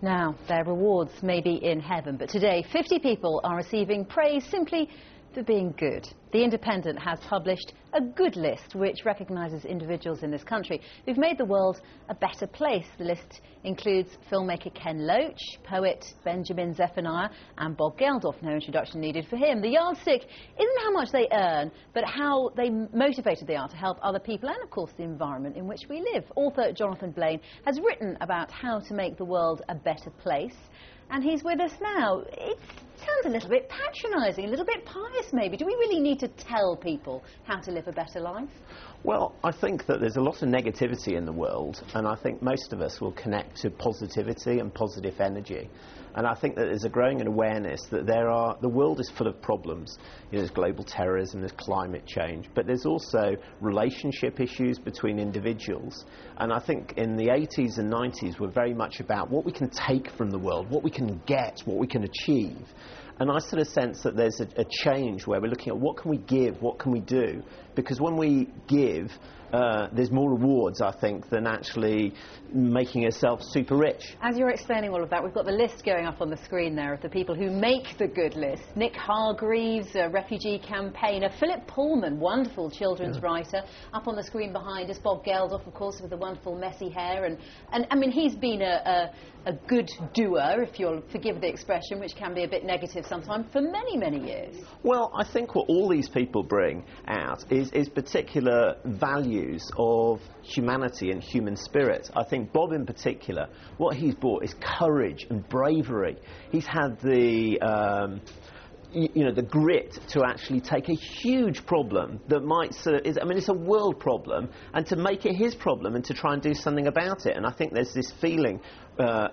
Now, their rewards may be in heaven, but today 50 people are receiving praise simply for being good. The Independent has published a good list which recognises individuals in this country who've made the world a better place. The list includes filmmaker Ken Loach, poet Benjamin Zephaniah and Bob Geldof. No introduction needed for him. The yardstick isn't how much they earn, but how they motivated they are to help other people and, of course, the environment in which we live. Author Jonathan Blain has written about how to make the world a better place, and he's with us now. It sounds a little bit patronising, a little bit pious maybe. Do we really need to tell people how to live a better life? Well, I think that there's a lot of negativity in the world, and I think most of us will connect to positivity and positive energy. And I think that there's a growing awareness that the world is full of problems. You know, there's global terrorism, there's climate change, but there's also relationship issues between individuals. And I think in the 80s and 90s were very much about what we can take from the world, what we can get, what we can achieve. And I sort of sense that there's a change where we're looking at what can we give, what can we do? Because when we give, there's more rewards, I think, than actually making yourself super rich. As you're explaining all of that, we've got the list going up on the screen there of the people who make the good list. Nick Hargreaves, a refugee campaigner. Philip Pullman, wonderful children's writer. Up on the screen behind us, Bob Geldof, of course, with the wonderful messy hair. And I mean, he's been a good doer, if you'll forgive the expression, which can be a bit negative sometimes, for many, many years. Well, I think what all these people bring out is particular values of humanity and human spirit. I think Bob in particular, what he's brought is courage and bravery. He's had the grit to actually take a huge problem that might it's a world problem, and to make it his problem and to try and do something about it. And I think there's this feeling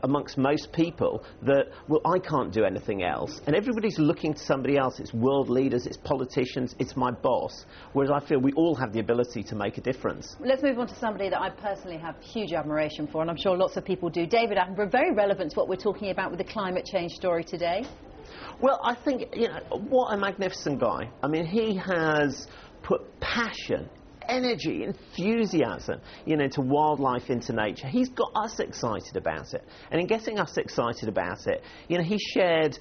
amongst most people that, well, I can't do anything else, and everybody's looking to somebody else. It's world leaders, it's politicians, it's my boss, whereas I feel we all have the ability to make a difference. Let's move on to somebody that I personally have huge admiration for, and I'm sure lots of people do. David Attenborough, very relevant to what we're talking about with the climate change story today. Well, I think, what a magnificent guy. I mean, he has put passion, energy, enthusiasm, to wildlife, into nature. He's got us excited about it. And in getting us excited about it, he shared,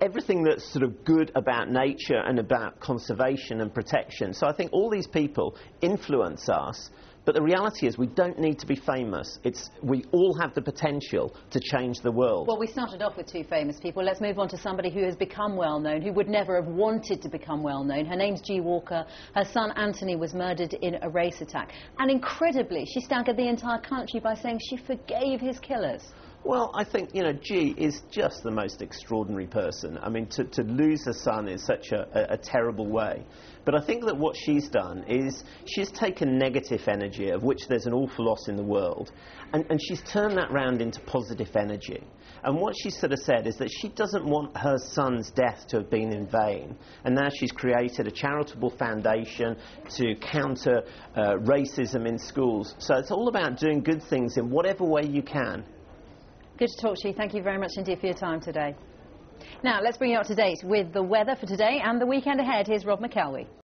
everything that's sort of good about nature and about conservation and protection. So I think all these people influence us. But the reality is we don't need to be famous. We all have the potential to change the world. Well, we started off with two famous people. Let's move on to somebody who has become well-known, who would never have wanted to become well-known. Her name's G. Walker. Her son Anthony was murdered in a race attack. And incredibly, she staggered the entire country by saying she forgave his killers. Well, I think, G is just the most extraordinary person. I mean, to lose a son is such a terrible way. But I think that what she's done is she's taken negative energy, of which there's an awful lot in the world, and she's turned that round into positive energy. And what she sort of said is that she doesn't want her son's death to have been in vain. And now she's created a charitable foundation to counter racism in schools. So it's all about doing good things in whatever way you can. Good to talk to you. Thank you very much indeed for your time today. Now, let's bring you up to date with the weather for today and the weekend ahead. Here's Rob McElwee.